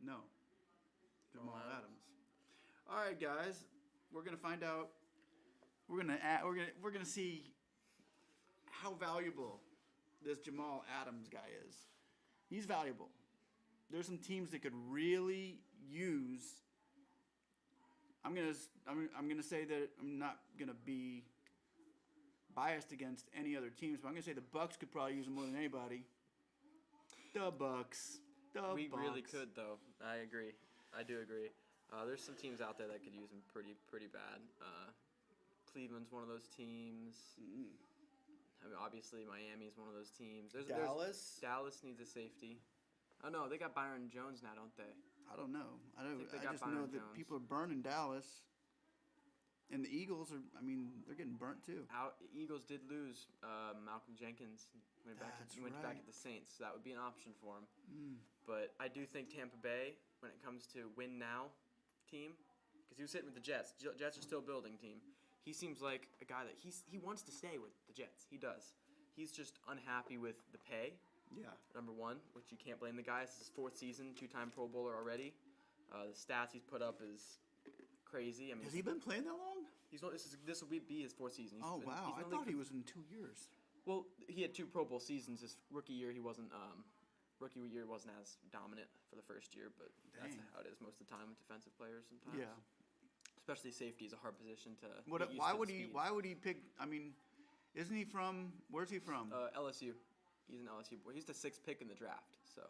No, Jamal Adams. All right, guys, we're gonna find out. We're gonna see how valuable this Jamal Adams guy is. He's valuable. There's some teams that could really use. I'm gonna say that I'm not gonna be biased against any other teams, but I'm gonna say the Bucks could probably use him more than anybody. The Bucks. We really could, though. I agree. I do agree. There's some teams out there that could use him pretty bad. Cleveland's one of those teams. I mean, obviously Miami's one of those teams. Dallas needs a safety. Oh no, they got Byron Jones now, don't they? I don't know. I think they I got just know Byron that Jones. people are burning Dallas, and the Eagles are. I mean, they're getting burnt too. Eagles did lose Malcolm Jenkins. Went back right. at the Saints. So that would be an option for him. But I do think Tampa Bay, when it comes to win now team, because he was sitting with the Jets. Jets are still building team. He seems like a guy that he wants to stay with the Jets. He does. He's just unhappy with the pay. Yeah. Number one, which you can't blame the guy. This is his fourth season, two-time Pro Bowler already. The stats he's put up is crazy. I mean, Has he been playing that long? This will be his fourth season. Oh wow! I thought he was in 2 years. Well, he had two Pro Bowl seasons. His rookie year, he wasn't. Rookie year wasn't as dominant for the first year, but that's Dang. how it is most of the time with defensive players. Sometimes. Yeah. Especially safety is a hard position to. What? Get used Why to would the he? speed. Why would he pick? I mean, isn't he from? Where's he from? LSU. He's an LSU boy. He's the sixth pick in the draft, so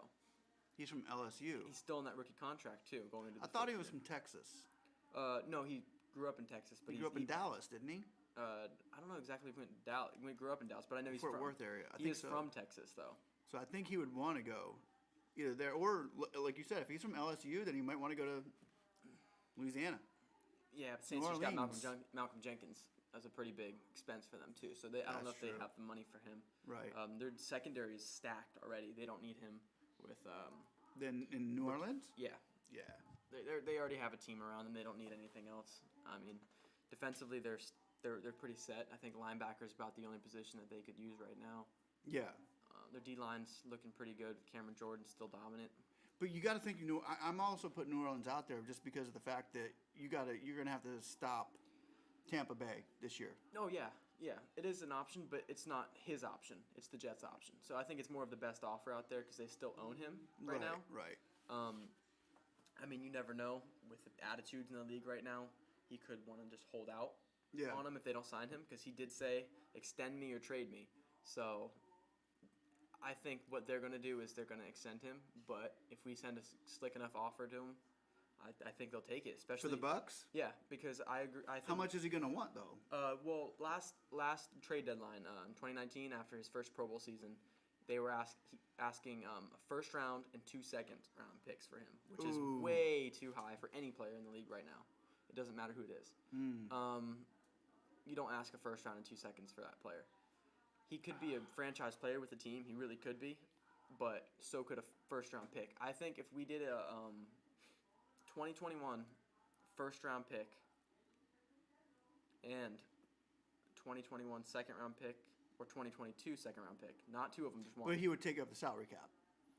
He's from LSU. he's still in that rookie contract too, going into. The I thought he fourth was year. from Texas. No, he grew up in Texas, but He grew up in Dallas, didn't he? I don't know exactly if he went to Dallas. He grew up in Dallas, but I know he's Fort from Worth area. I He think is so. from Texas, though. So I think he would want to go either there or, like you said, if he's from LSU, then he might want to go to Louisiana. Yeah, but Saints just got Orleans. Malcolm Jenkins. That's a pretty big expense for them too. So I don't That's know if they true. have the money for him. Right. Their secondary is stacked already. They don't need him with. Then in New Orleans? Yeah, Yeah. they already have a team around them. They don't need anything else. I mean, defensively they're pretty set. I think linebacker is about the only position that they could use right now. Yeah. Their D line's looking pretty good. Cameron Jordan's still dominant. But you got to think, I'm also putting New Orleans out there just because of the fact that you're going to have to stop Tampa Bay this year. Oh, yeah. It is an option, but it's not his option. It's the Jets' option. So I think it's more of the best offer out there because they still own him right now. Right. I mean, you never know. With the attitudes in the league right now, he could want to just hold out on him if they don't sign him because he did say, extend me or trade me. So I think what they're going to do is they're going to extend him. But if we send a slick enough offer to him, I think they'll take it, especially For the Bucks? Yeah, because I agree. I think, How much is he going to want, though? well, last trade deadline in 2019, after his first Pro Bowl season, they were asking a first round and 2 second round picks for him, which is way too high for any player in the league right now. It doesn't matter who it is. You don't ask a first round and 2 seconds for that player. He could be a franchise player with the team. He really could be, but so could a first round pick. I think if we did a 2021 first round pick and 2021 second round pick or 2022 second round pick, not two of them, just one. But he would take up the salary cap.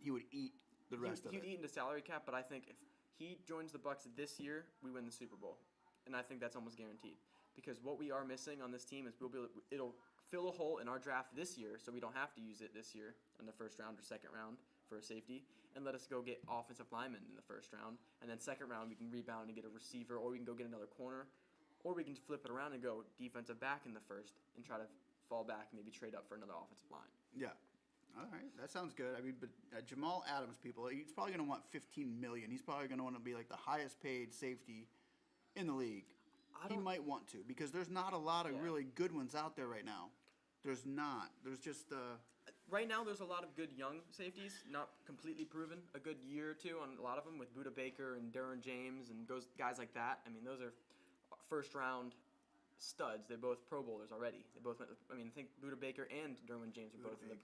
He would eat the rest of He'd it. eat into salary cap, but I think if he joins the Bucks this year, we win the Super Bowl, and I think that's almost guaranteed. Because what we are missing on this team is it'll fill a hole in our draft this year, so we don't have to use it this year in the first round or second round for a safety, and let us go get offensive linemen in the first round, and then second round we can rebound and get a receiver, or we can go get another corner, or we can flip it around and go defensive back in the first and try to fall back and maybe trade up for another offensive line. Yeah. All right. That sounds good. I mean, but Jamal Adams, people, he's probably going to want $15 million. He's probably going to want to be like the highest paid safety in the league. He might want to because there's not a lot of really good ones out there right now. There's not. There's just Right now, there's a lot of good young safeties, not completely proven. A good year or two on a lot of them with Buda Baker and Derwin James and guys like that. I mean, those are first-round studs. They're both Pro Bowlers already. They both went. I mean, I think Buda Baker and Derwin James were both in the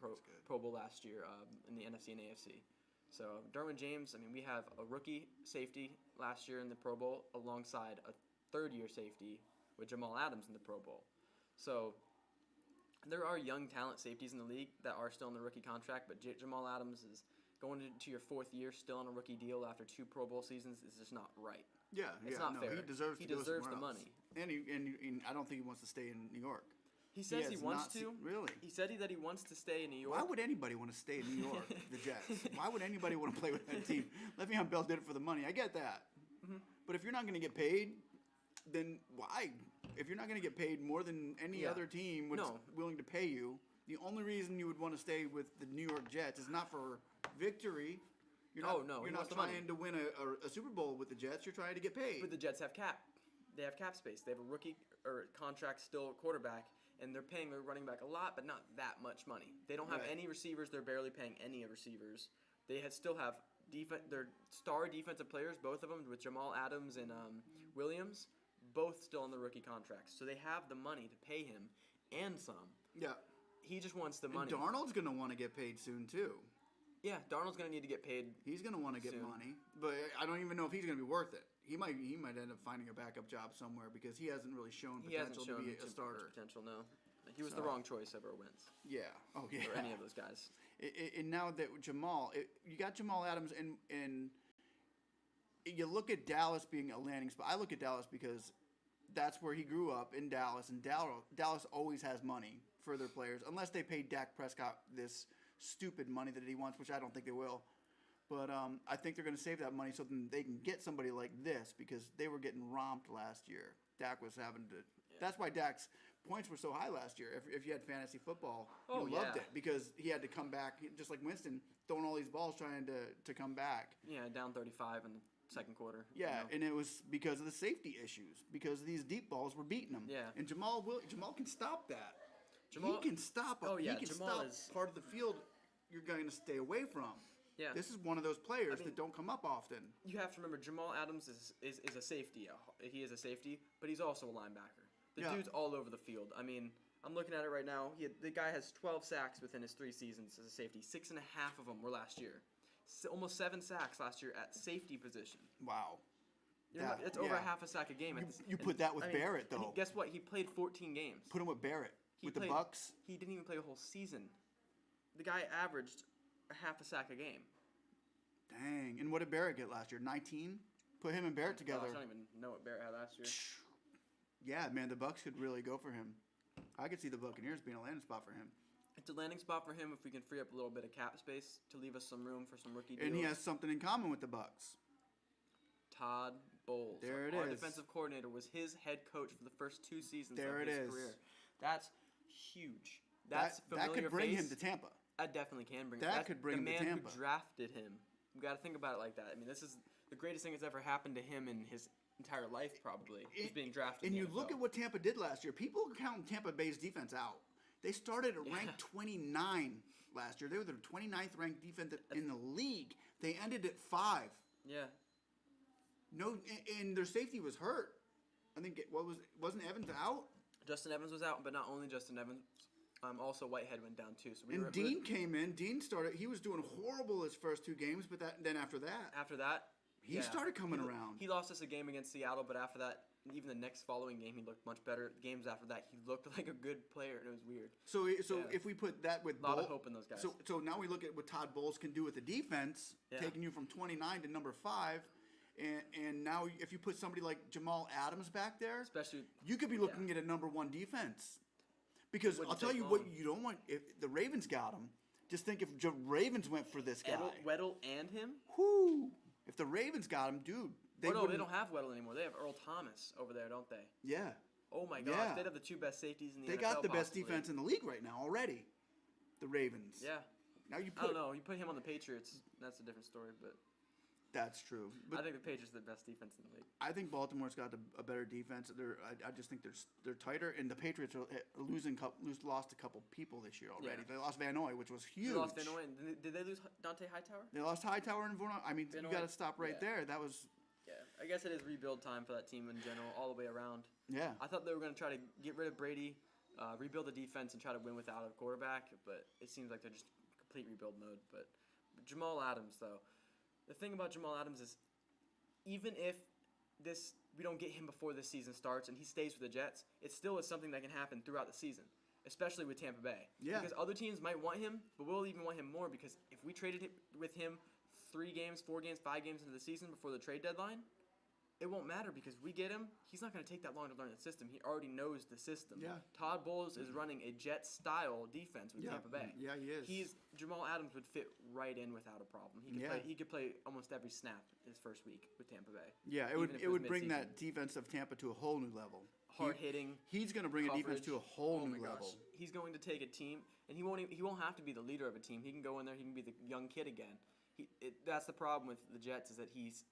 Pro Bowl last year in the NFC and AFC. So Derwin James. I mean, we have a rookie safety last year in the Pro Bowl alongside a third-year safety with Jamal Adams in the Pro Bowl. So there are young talent safeties in the league that are still in the rookie contract, but Jamal Adams is going into your 4th year still on a rookie deal after 2 Pro Bowl seasons is just not right. Yeah, It's not fair. He deserves to go deserves somewhere the else. money. And I don't think he wants to stay in New York. He says he has wants not to. Really? He said that he wants to stay in New York. Why would anybody want to stay in New York, the Jets? Why would anybody want to play with that team? Le'Veon Bell did it for the money. I get that. Mm-hmm. But if you're not going to get paid, then why? If you're not going to get paid more than any other team was willing to pay you, the only reason you would want to stay with the New York Jets is not for victory. You're not trying to win a Super Bowl with the Jets. You're trying to get paid. But the Jets have cap. They have cap space. They have a rookie or contract still quarterback, and they're paying their running back a lot, but not that much money. They don't have any receivers. They're barely paying any receivers. They still have their star defensive players, both of them, with Jamal Adams and Williams, both still on the rookie contracts. So they have the money to pay him and some. Yeah. He just wants the money. And Darnold's going to want to get paid soon, too. Yeah, Darnold's going to need to get paid. He's going to want to get money, but I don't even know if he's going to be worth it. He might end up finding a backup job somewhere because he hasn't really shown potential to be a starter. Potential, no. He was the wrong choice of our wins. Yeah. Oh, yeah. Or any of those guys. And now that you got Jamal Adams, and you look at Dallas being a landing spot. I look at Dallas because that's where he grew up, in Dallas, and Dallas always has money for their players, unless they pay Dak Prescott this stupid money that he wants, which I don't think they will. But I think they're going to save that money so then they can get somebody like this because they were getting romped last year. Dak was having to. Yeah. That's why Dak's points were so high last year. If you had fantasy football, you loved it because he had to come back just like Winston, throwing all these balls trying to come back. Yeah, down 35 in the second quarter. Yeah, and it was because of the safety issues because these deep balls were beating him. Yeah, and Jamal can stop that. He can stop. He can stop part of the field you're going to stay away from. Yeah. This is one of those players that don't come up often. You have to remember, Jamal Adams is a safety. He is a safety, but he's also a linebacker. The dude's all over the field. I mean, I'm looking at it right now. The guy has 12 sacks within his 3 seasons as a safety. 6.5 of them were last year. Almost 7 sacks last year at safety position. Wow. It's over half a sack a game. You put that with Barrett, though. Guess what? He played 14 games. Put him with Barrett. The Bucks. He didn't even play a whole season. The guy averaged a half a sack a game. Dang. And what did Barrett get last year? 19? Put him and Barrett together. I don't even know what Barrett had last year. Yeah, man, the Bucks could really go for him. I could see the Buccaneers being a landing spot for him. It's a landing spot for him if we can free up a little bit of cap space to leave us some room for some rookie deals. And he has something in common with the Bucks. Todd Bowles. There it Our is. defensive coordinator was his head coach for the first 2 seasons there of his career. That's huge. That's that could bring him to Tampa. I definitely can bring that could bring him to Tampa. The man who drafted him. We got to think about it like that. I mean, this is the greatest thing that's ever happened to him in his entire life, probably. He's being drafted. And you look at what Tampa did last year. People count Tampa Bay's defense out. They started at ranked 29 last year. They were the 29th ranked defense in the league. They ended at 5. Yeah. No, and their safety was hurt. I think wasn't Evans out? Justin Evans was out, but not only Justin Evans. Also, Whitehead went down too. So Dean came in. Dean started. He was doing horrible his first 2 games, but then after that, he started coming around. He lost us a game against Seattle, but after that, even the next following game, he looked much better. Games after that, he looked like a good player, and it was weird. So if we put that with a lot of hope in those guys. So now we look at what Todd Bowles can do with the defense, taking you from 29 to number 5. And now if you put somebody like Jamal Adams back there, especially, you could be looking at a number 1 defense. Because I'll tell you what you don't want. If the Ravens got him, just think if Ravens went for this guy. Weddle and him? Whoo! If the Ravens got him, dude. They don't have Weddle anymore. They have Earl Thomas over there, don't they? Yeah. Oh, my gosh. Yeah. They'd have the 2 best safeties in the NFL, They got the best defense in the league right now already. The Ravens. Yeah. Now I don't know. You put him on the Patriots, that's a different story, but... That's true. But I think the Patriots are the best defense in the league. I think Baltimore's got a better defense. I just think they're tighter, and the Patriots are lost a couple people this year already. Yeah. They lost Van Noy, which was huge. They lost Van Noy. Did they lose Dante Hightower? They lost Hightower and Van Noy. I mean, you got to stop right there. That was. Yeah, I guess it is rebuild time for that team in general, all the way around. Yeah. I thought they were going to try to get rid of Brady, rebuild the defense, and try to win without a quarterback, but it seems like they're just complete rebuild mode. But Jamal Adams, though, the thing about Jamal Adams is, even if we don't get him before this season starts and he stays with the Jets, it still is something that can happen throughout the season. especially with Tampa Bay. Yeah. Because other teams might want him, but we'll even want him more because if we traded him with him 3 games, 4 games, 5 games into the season before the trade deadline, it won't matter because we get him. He's not going to take that long to learn the system. He already knows the system. Yeah. Todd Bowles is running a jet-style defense with Tampa Bay. Yeah, he is. Jamal Adams would fit right in without a problem. He could play almost every snap his first week with Tampa Bay. Yeah, it would bring that defense of Tampa to a whole new level. Hard hitting. He's going to bring a defense to a whole new level. He's going to take a team, and he won't have to be the leader of a team. He can go in there. He can be the young kid again. That's the problem with the Jets is that he's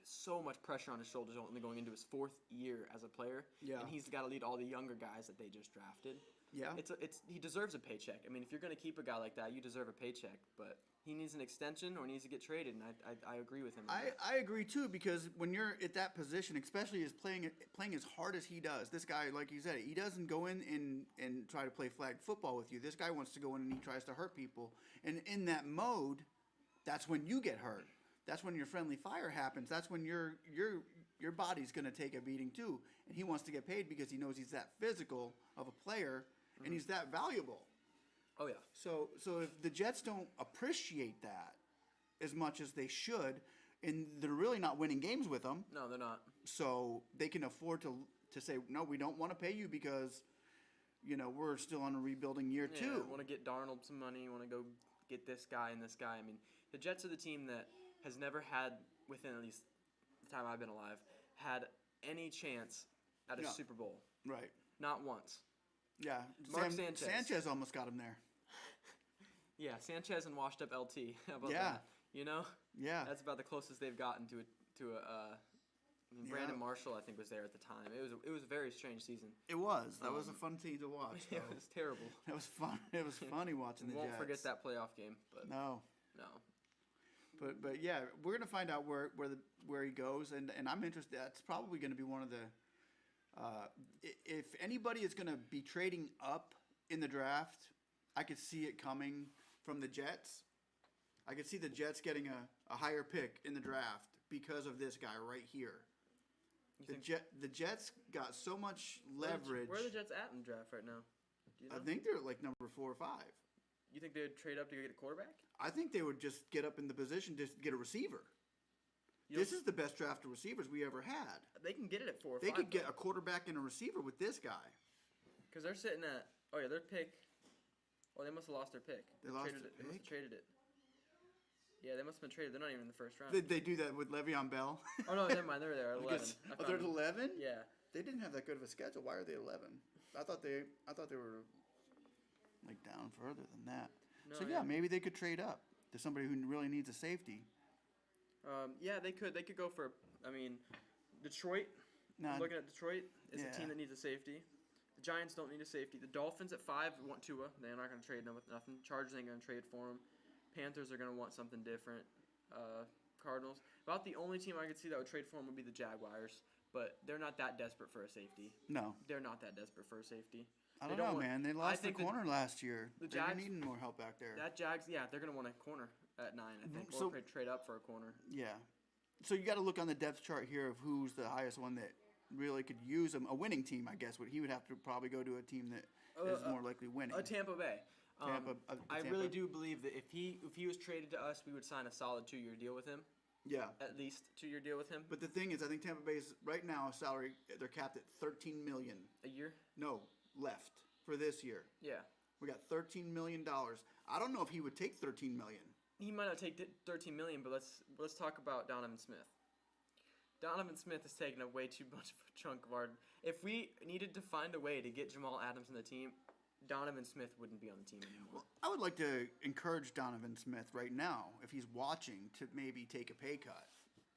so much pressure on his shoulders only going into his 4th year as a player. Yeah. And he's got to lead all the younger guys that they just drafted. Yeah. He deserves a paycheck. I mean, if you're going to keep a guy like that, you deserve a paycheck. But he needs an extension or needs to get traded, and I agree with him. I agree too because when you're at that position, especially as playing as hard as he does, this guy, like you said, he doesn't go in and try to play flag football with you. This guy wants to go in and he tries to hurt people. And in that mode, that's when you get hurt. That's when your friendly fire happens. That's when your body's going to take a beating too. And he wants to get paid because he knows he's that physical of a player and he's that valuable. Oh, yeah. So if the Jets don't appreciate that as much as they should, and they're really not winning games with him. No, they're not. So they can afford to say, no, we don't want to pay you because, we're still on a rebuilding year too. Want to get Darnold some money. Want to go get this guy and this guy. I mean, the Jets are the team that has never had, within at least the time I've been alive, had any chance at a Super Bowl. Right. Not once. Yeah. Mark Sanchez. Sanchez almost got him there. Yeah, Sanchez and washed up LT. How about that? Yeah. That's about the closest they've gotten to Brandon Marshall, I think, was there at the time. It was a very strange season. It was. That was a fun team to watch. It was terrible. It was fun. It was funny watching the Jets. Won't forget that playoff game. But No. But yeah, we're gonna find out where he goes, and I'm interested. That's probably gonna be one of the. If anybody is gonna be trading up in the draft, I could see it coming from the Jets. I could see the Jets getting a higher pick in the draft because of this guy right here. The Jets got so much leverage. Where are the Jets at in the draft right now? Do you know? I think they're like number 4 or 5. You think they would trade up to go get a quarterback? I think they would just get up in the position to get a receiver. This is the best draft of receivers we ever had. They can get it at 4 or 5. They could get a quarterback and a receiver with this guy. Because they're sitting at their pick. Oh, they must have lost their pick. They lost traded their it. They must have pick? traded it. Yeah, they must have been traded. They're not even in the first round. They do that with Le'Veon Bell. Oh no, never mind. They're there at 11. They're at 11. Yeah. They didn't have that good of a schedule. Why are they 11? I thought they were like down further than that. No, So maybe they could trade up to somebody who really needs a safety. Yeah, they could. They could go for. I mean, Detroit. Looking at Detroit is a team that needs a safety. The Giants don't need a safety. The Dolphins at 5 want Tua. They're not going to trade with nothing. Chargers ain't going to trade for him. Panthers are going to want something different. Cardinals. About the only team I could see that would trade for him would be the Jaguars. But they're not that desperate for a safety. No. They're not that desperate for a safety. I don't know, man. They lost the corner last year. They're needing more help back there. They're going to want a corner at 9, I think. Or trade up for a corner. Yeah. So you got to look on the depth chart here of who's the highest one that really could use him. A winning team, I guess. He would have to probably go to a team that is more likely winning. Tampa Bay. Tampa. I really do believe that if he was traded to us, we would sign a solid 2-year deal with him. Yeah. At least 2-year deal with him. But the thing is, I think Tampa Bay's right now salary, they're capped at $13 million. A year? No, left for this year. Yeah. We got $13 million. I don't know if he would take $13 million. He might not take $13 million, but let's talk about Donovan Smith. Donovan Smith has taken up way too much of a chunk of our. If we needed to find a way to get Jamal Adams in the team, Donovan Smith wouldn't be on the team anymore. Well, I would like to encourage Donovan Smith right now, if he's watching, to maybe take a pay cut.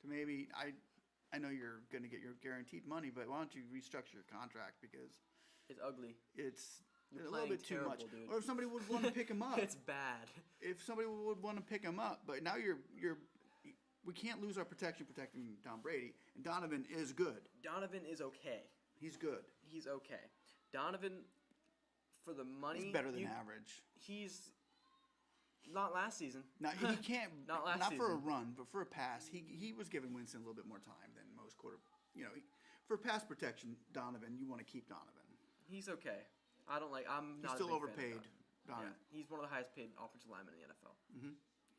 To maybe I know you're going to get your guaranteed money, but why don't you restructure your contract because it's ugly. It's You're a little bit too much. Dude. Or if somebody would want to pick him up. It's bad. If somebody would want to pick him up, but now we can't lose our protection protecting Tom Brady, and Donovan is good. Donovan is okay. He's good. He's okay. Donovan, for the money, he's better than average. He's not last season. Now he can't. Not last season. For a run, but for a pass, he was giving Winston a little bit more time than most quarter. For pass protection, Donovan, you want to keep Donovan. He's okay. I'm He's not still a big overpaid. Fan of Donovan. Yeah, he's one of the highest paid offensive linemen in the NFL,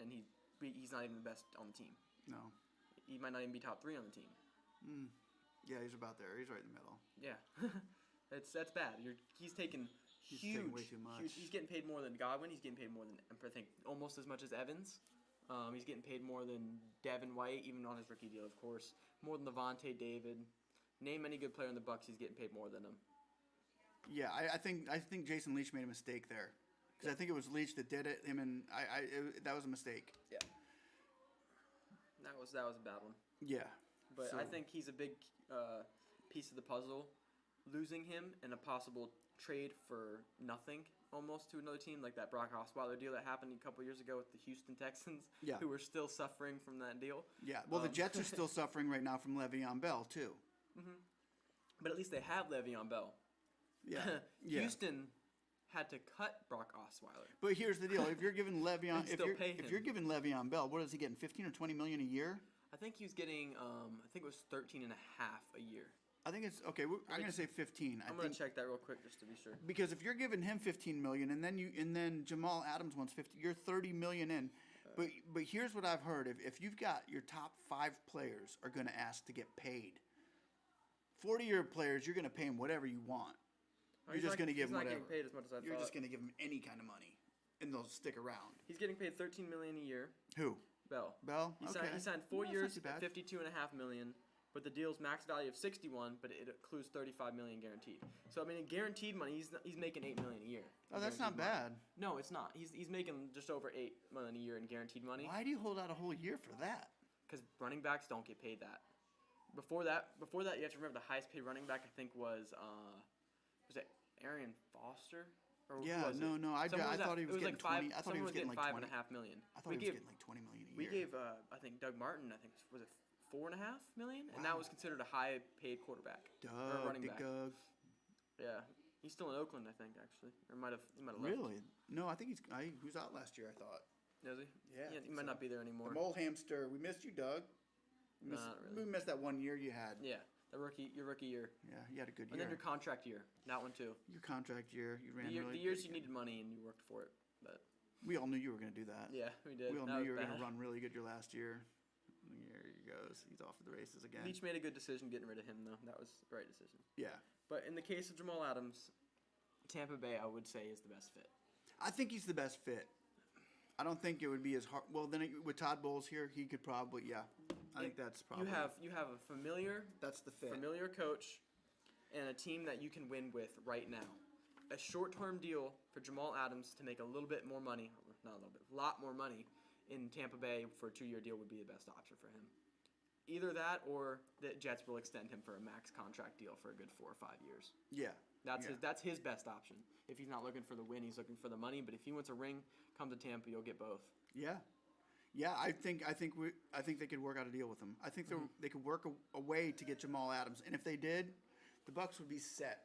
and he's not even the best on the team. No. He might not even be top 3 on the team. Yeah, he's about there. He's right in the middle. Yeah, that's bad. He's taking way too much. He's getting paid more than Godwin. He's getting paid more than I think almost as much as Evans. He's getting paid more than Devin White, even on his rookie deal, of course. More than Levante David. Name any good player in the Bucs, he's getting paid more than him. Yeah, I think Jason Leach made a mistake there, because I think it was Leach that did it. That was a mistake. Yeah, that was a bad one. Yeah, but I think he's a big piece of the puzzle. Losing him in a possible trade for nothing, almost to another team, like that Brock Osweiler deal that happened a couple years ago with the Houston Texans, who were still suffering from that deal. Yeah, well, the Jets are still suffering right now from Le'Veon Bell too. But at least they have Le'Veon Bell. Yeah. Houston had to cut Brock Osweiler. But here's the deal: if you're giving Le'Veon, if you're giving Le'Veon Bell, what is he getting? 15 or 20 million a year? I think he was getting, I think it was 13 and a half a year. I think it's okay. I'm going to say 15. I'm going to check that real quick just to be sure. Because if you're giving him 15 million, and then Jamal Adams wants 50, you're 30 million in. But here's what I've heard: if you've got your top 5 players are going to ask to get paid, 40-year players, you're going to pay them whatever you want. You're just going to give them whatever. He's not getting paid as much as I thought. You're just going to give them any kind of money, and they'll stick around. He's getting paid $13 million a year. Who? Bell. He signed 4 years at $52.5 million, but the deal's max value of $61, but it includes $35 million guaranteed. So I mean, in guaranteed money, he's making $8 million a year. Oh, that's not bad. No, it's not. He's making just over $8 million a year in guaranteed money. Why do you hold out a whole year for that? Because running backs don't get paid that. Before that, you have to remember the highest paid running back I think was it Arian Foster? Or yeah, no. I thought he was getting like 20. I thought he was getting like 20. $5.5 million. I thought he was getting like 20 million a year. We gave I think Doug Martin, I think was it $4.5 million, and that was considered a high paid quarterback or running back. Doug. Yeah, he's still in Oakland, I think actually, or he might have left. Really? No, I think he was out last year. I thought. Is he? Yeah, he might not be there anymore. The mole hamster. We missed you, Doug. Not really. We missed that one year you had. Yeah, your rookie year. Yeah, you had a good year. And then your contract year, that one too. Your contract year, you ran the years you needed money and you worked for it, but we all knew you were going to do that. Yeah, we did. We all knew you were going to run really good your last year. There he goes. He's off to the races again. Leach made a good decision getting rid of him, though. That was the right decision. Yeah. But in the case of Jamal Adams, Tampa Bay, I would say, is the best fit. I think he's the best fit. I don't think it would be as hard. Well, then with Todd Bowles here, he could probably, I think that's probably. You have a familiar. That's the fit. Familiar coach, and a team that you can win with right now. A short-term deal for Jamal Adams to make a little bit more money, not a little bit, a lot more money in Tampa Bay for a 2-year deal would be the best option for him. Either that or the Jets will extend him for a max contract deal for a good 4 or 5 years. Yeah. That's his best option. If he's not looking for the win, he's looking for the money. But if he wants a ring, come to Tampa, you'll get both. Yeah. Yeah, I think they could work out a deal with him. I think they could work a way to get Jamal Adams, and if they did, the Bucs would be set.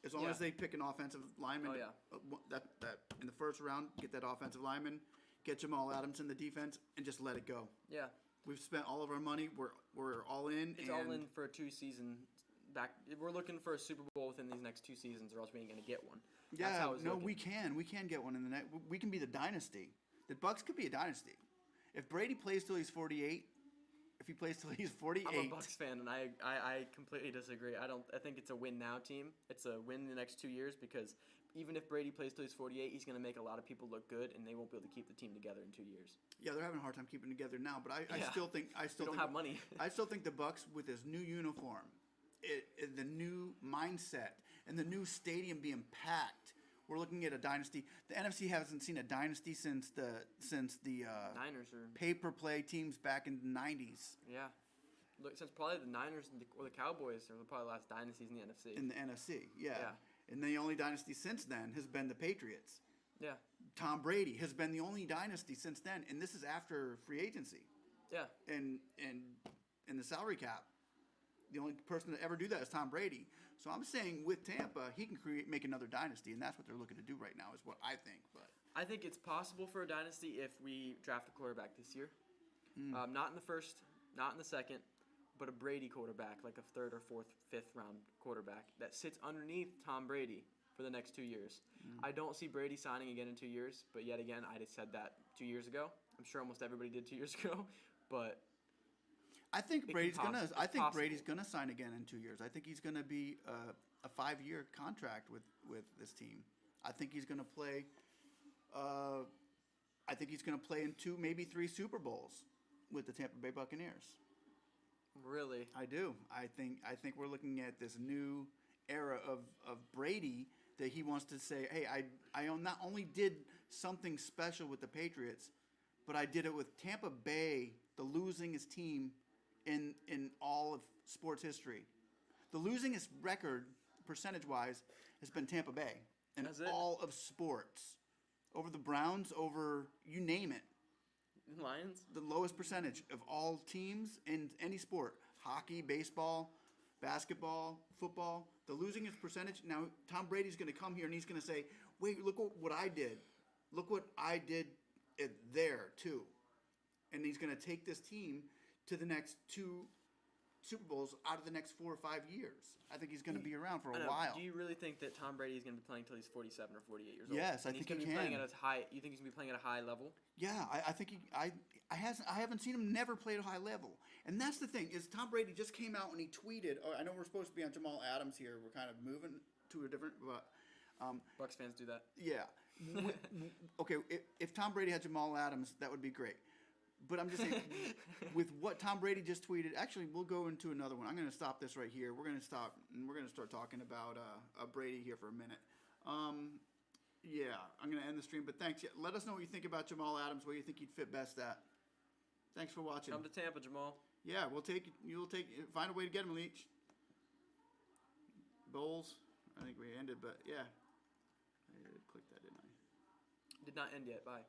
As long as they pick an offensive lineman, that in the first round, get that offensive lineman, get Jamal Adams in the defense, and just let it go. Yeah, we've spent all of our money. We're all in. It's all in for a 2-season. We're looking for a Super Bowl within these next 2 seasons, or else we ain't gonna get one. Yeah, we can. We can get one in the next. We can be the dynasty. The Bucs could be a dynasty. If Brady plays till he's 48, if he plays till he's 48. I'm a Bucs fan, and I completely disagree. I think it's a win now team. It's a win in the next 2 years because even if Brady plays till he's 48, he's going to make a lot of people look good, and they won't be able to keep the team together in 2 years. Yeah, they're having a hard time keeping it together now, but I still think they don't have money. I still think the Bucs with this new uniform, the new mindset, and the new stadium being packed. We're looking at a dynasty. The NFC hasn't seen a dynasty since the Niners or pay-per-play teams back in the 90s. Yeah. Look, since probably the Niners or the Cowboys are probably the last dynasties in the NFC. In the NFC, yeah. And the only dynasty since then has been the Patriots. Yeah. Tom Brady has been the only dynasty since then, and this is after free agency. Yeah. And the salary cap. The only person to ever do that is Tom Brady. So I'm saying with Tampa, he can make another dynasty, and that's what they're looking to do right now, is what I think. But I think it's possible for a dynasty if we draft a quarterback this year. Not in the first, not in the second, but a Brady quarterback, like a 3rd or 4th, 5th round quarterback that sits underneath Tom Brady for for the next 2 years. I don't see Brady signing again in 2 years, but yet again, I just said that 2 years ago. I'm sure almost everybody did 2 years ago, but I think It Brady's could gonna. it's I think possible. Brady's gonna sign again in 2 years. I think he's gonna be a 5-year contract with this team. I think he's gonna play. I think he's gonna play in 2, maybe 3 Super Bowls with the Tampa Bay Buccaneers. really, I do. I think we're looking at this new era of Brady that he wants to say, hey, I not only did something special with the Patriots, but I did it with Tampa Bay, the losingest team in all of sports history. The losingest record, percentage-wise, has been Tampa Bay in Has it? all of sports. Over the Browns, over you name it. Lions. The lowest percentage of all teams in any sport: hockey, baseball, basketball, football. The losingest percentage. Now, Tom Brady's going to come here and he's going to say, wait, look what I did. Look what I did there, too. And he's going to take this team to the next 2 Super Bowls out of the next 4 or 5 years. I think he's going to be around for I a know. while. Do you really think that Tom Brady is going to be playing until he's 47 or 48 years old? Yes, I And think he's he gonna be playing can. at a high. You think he's going to be playing at a high level? Yeah, I think I haven't seen him never play at a high level, and that's the thing is Tom Brady just came out and he tweeted. Oh, I know we're supposed to be on Jamal Adams here. We're kind of moving to a different, but Bucks fans do that. yeah. Okay, if Tom Brady had Jamal Adams, that would be great. But I'm just saying, with what Tom Brady just tweeted, actually, we'll go into another one. I'm going to stop this right here. We're going to stop, and we're going to start talking about Brady here for a minute. Yeah, I'm going to end the stream, but thanks. Yeah, let us know what you think about Jamal Adams, where you think he'd fit best at. Thanks for watching. Come to Tampa, Jamal. Yeah, find a way to get him, Leach. Bowls, I think we ended, but yeah. I clicked that, didn't I? Did not end yet. Bye.